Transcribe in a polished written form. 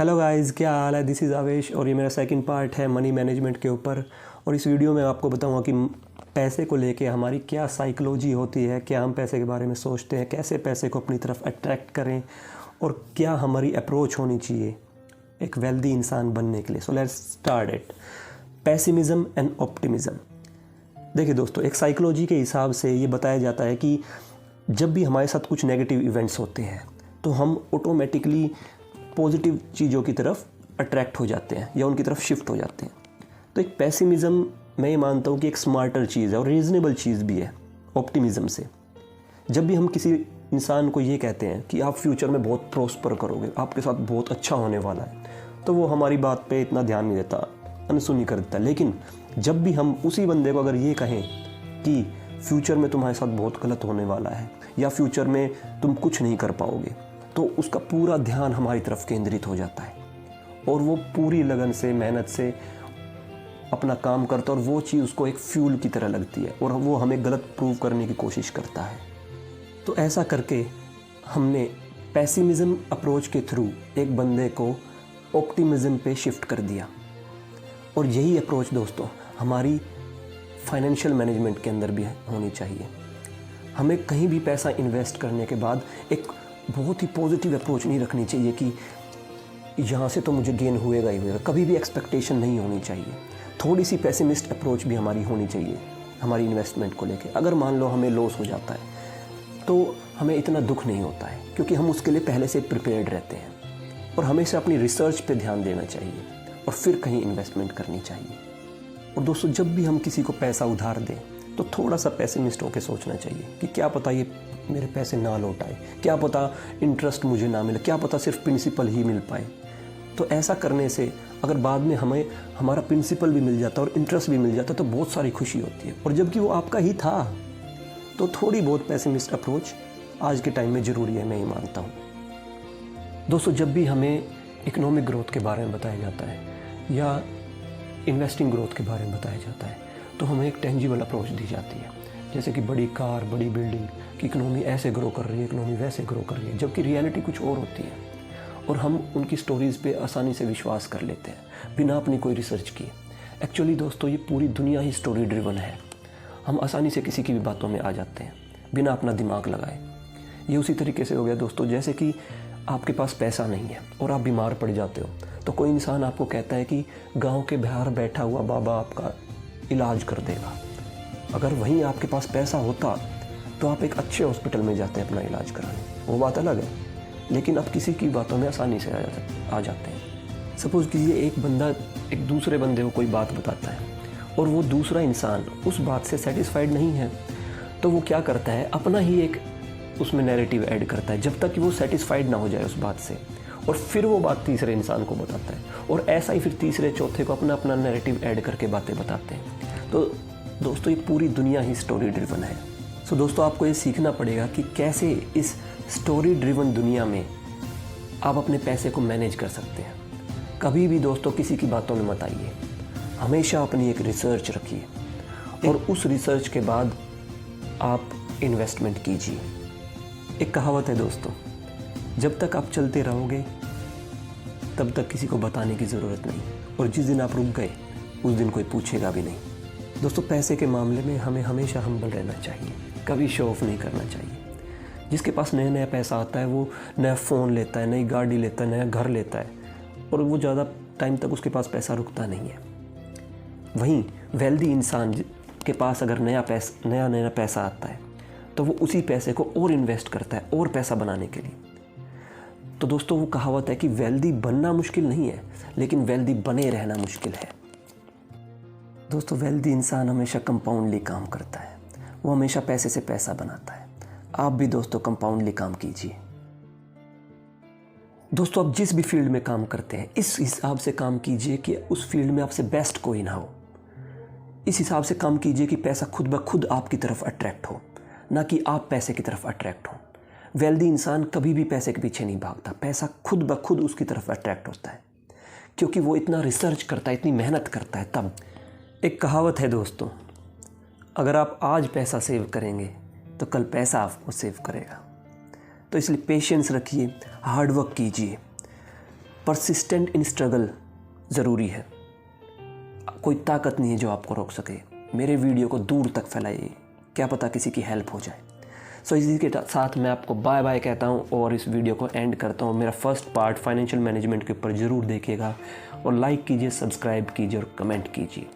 Hello guys, क्या हाल है। This is आवेश और ये मेरा सेकंड पार्ट है मनी मैनेजमेंट के ऊपर। और इस वीडियो में आपको बताऊंगा कि पैसे को लेके हमारी क्या साइकोलॉजी होती है, क्या हम पैसे के बारे में सोचते हैं, कैसे पैसे को अपनी तरफ अट्रैक्ट करें और क्या हमारी अप्रोच होनी चाहिए एक वेल्दी इंसान बनने के लिए। So let's start it. Pessimism and optimism. देखिए दोस्तों, एक साइकोलॉजी के हिसाब से ये बताया जाता है कि जब भी हमारे साथ कुछ नेगेटिव इवेंट्स होते हैं तो हम ऑटोमेटिकली पॉजिटिव चीज़ों की तरफ अट्रैक्ट हो जाते हैं या उनकी तरफ शिफ्ट हो जाते हैं। तो एक पैसिमिज़म मैं ये मानता हूँ कि एक स्मार्टर चीज़ है और रीज़नेबल चीज़ भी है ऑप्टिमिज़म से। जब भी हम किसी इंसान को ये कहते हैं कि आप फ्यूचर में बहुत प्रॉस्पर करोगे, आपके साथ बहुत अच्छा होने वाला है, तो वो हमारी बात पे इतना ध्यान नहीं देता, अनसुनी कर देता। लेकिन जब भी हम उसी बंदे को अगर ये कहें कि फ्यूचर में तुम्हारे साथ बहुत गलत होने वाला है या फ्यूचर में तुम कुछ नहीं कर पाओगे, तो उसका पूरा ध्यान हमारी तरफ केंद्रित हो जाता है और वो पूरी लगन से, मेहनत से अपना काम करता है और वो चीज़ उसको एक फ्यूल की तरह लगती है और वो हमें गलत प्रूव करने की कोशिश करता है। तो ऐसा करके हमने पैसिमिज़म अप्रोच के थ्रू एक बंदे को ऑप्टिमिज़म पे शिफ्ट कर दिया। और यही अप्रोच दोस्तों हमारी फाइनेंशियल मैनेजमेंट के अंदर भी होनी चाहिए। हमें कहीं भी पैसा इन्वेस्ट करने के बाद एक बहुत ही पॉजिटिव अप्रोच नहीं रखनी चाहिए कि यहाँ से तो मुझे गेन होएगा ही होएगा। कभी भी एक्सपेक्टेशन नहीं होनी चाहिए। थोड़ी सी पेसिमिस्ट अप्रोच भी हमारी होनी चाहिए हमारी इन्वेस्टमेंट को लेके। अगर मान लो हमें लॉस हो जाता है तो हमें इतना दुख नहीं होता है, क्योंकि हम उसके लिए पहले से प्रिपेयर्ड रहते हैं। और हमेशा अपनी रिसर्च पे ध्यान देना चाहिए और फिर कहीं इन्वेस्टमेंट करनी चाहिए। और दोस्तों, जब भी हम किसी को पैसा उधार दें तो थोड़ा सा पेसिमिस्ट होकर सोचना चाहिए कि क्या पता ये मेरे पैसे ना लौट आए, क्या पता इंटरेस्ट मुझे ना मिले, क्या पता सिर्फ प्रिंसिपल ही मिल पाए। तो ऐसा करने से अगर बाद में हमें हमारा प्रिंसिपल भी मिल जाता और इंटरेस्ट भी मिल जाता तो बहुत सारी खुशी होती है, और जबकि वो आपका ही था। तो थोड़ी बहुत पेसिमिस्ट अप्रोच आज के टाइम में ज़रूरी है, मैं ये मानता हूँ। दोस्तों, जब भी हमें इकोनॉमिक ग्रोथ के बारे में बताया जाता है या इन्वेस्टिंग ग्रोथ के बारे में बताया जाता है तो हमें एक टेंजिबल अप्रोच दी जाती है, जैसे कि बड़ी कार, बड़ी बिल्डिंग की इकोनॉमी ऐसे ग्रो कर रही है, इकोनॉमी वैसे ग्रो कर रही है, जबकि रियलिटी कुछ और होती है। और हम उनकी स्टोरीज़ पे आसानी से विश्वास कर लेते हैं बिना अपनी कोई रिसर्च किए। एक्चुअली दोस्तों, ये पूरी दुनिया ही स्टोरी ड्रिवन है। हम आसानी से किसी की भी बातों में आ जाते हैं बिना अपना दिमाग लगाए। ये उसी तरीके से हो गया दोस्तों, जैसे कि आपके पास पैसा नहीं है और आप बीमार पड़ जाते हो तो कोई इंसान आपको कहता है कि गाँव के बाहर बैठा हुआ बाबा आपका इलाज कर देगा। अगर वहीं आपके पास पैसा होता तो आप एक अच्छे हॉस्पिटल में जाते हैं अपना इलाज कराने, वो बात अलग है। लेकिन आप किसी की बातों में आसानी से आ जाते हैं। सपोज़ कीजिए एक बंदा एक दूसरे बंदे को कोई बात बताता है और वो दूसरा इंसान उस बात से सेटिस्फाइड नहीं है, तो वो क्या करता है, अपना ही एक उसमें नैरेटिव ऐड करता है जब तक कि वो सेटिस्फाइड ना हो जाए उस बात से, और फिर वो बात तीसरे इंसान को बताता है और ऐसा ही फिर तीसरे चौथे को अपना अपना नैरेटिव ऐड करके बातें बताते हैं। तो दोस्तों, ये पूरी दुनिया ही स्टोरी ड्रिवन है। सो दोस्तों, आपको ये सीखना पड़ेगा कि कैसे इस स्टोरी ड्रिवन दुनिया में आप अपने पैसे को मैनेज कर सकते हैं। कभी भी दोस्तों किसी की बातों में मत आइए, हमेशा अपनी एक रिसर्च रखिए और उस रिसर्च के बाद आप इन्वेस्टमेंट कीजिए। एक कहावत है दोस्तों, जब तक आप चलते रहोगे तब तक किसी को बताने की ज़रूरत नहीं, और जिस दिन आप रुक गए उस दिन कोई पूछेगा भी नहीं। दोस्तों, पैसे के मामले में हमें हमेशा हम्बल रहना चाहिए, कभी शो ऑफ नहीं करना चाहिए। जिसके पास नया नया पैसा आता है वो नया फ़ोन लेता है, नई गाड़ी लेता है, नया घर लेता है, और वो ज़्यादा टाइम तक उसके पास पैसा रुकता नहीं है। वहीं वेल्दी इंसान के पास अगर नया नया पैसा आता है तो वो उसी पैसे को और इन्वेस्ट करता है और पैसा बनाने के लिए। तो दोस्तों, वो कहावत है कि वेल्दी बनना मुश्किल नहीं है, लेकिन वेल्दी बने रहना मुश्किल है। दोस्तों, वेल्दी इंसान हमेशा कंपाउंडली काम करता है, वो हमेशा पैसे से पैसा बनाता है। आप भी दोस्तों कंपाउंडली काम कीजिए। दोस्तों, आप जिस भी फील्ड में काम करते हैं इस हिसाब से काम कीजिए कि उस फील्ड में आपसे बेस्ट कोई ना हो। इस हिसाब से काम कीजिए कि पैसा खुद ब खुद आपकी तरफ अट्रैक्ट हो, ना कि आप पैसे की तरफ अट्रैक्ट हो। वेल्दी इंसान कभी भी पैसे के पीछे नहीं भागता, पैसा खुद ब खुद उसकी तरफ अट्रैक्ट होता है, क्योंकि वो इतना रिसर्च करता है, इतनी मेहनत करता है। तब एक कहावत है दोस्तों, अगर आप आज पैसा सेव करेंगे तो कल पैसा आपको सेव करेगा। तो इसलिए पेशेंस रखिए, हार्डवर्क कीजिए परसिस्टेंट इन स्ट्रगल ज़रूरी है। कोई ताकत नहीं है जो आपको रोक सके। मेरे वीडियो को दूर तक फैलाइए, क्या पता किसी की हेल्प हो जाए। सो इसी के साथ मैं आपको बाय बाय कहता हूँ और इस वीडियो को एंड करता हूँ। मेरा फर्स्ट पार्ट फाइनेंशियल मैनेजमेंट के ऊपर ज़रूर देखिएगा और लाइक कीजिए, सब्सक्राइब कीजिए और कमेंट कीजिए।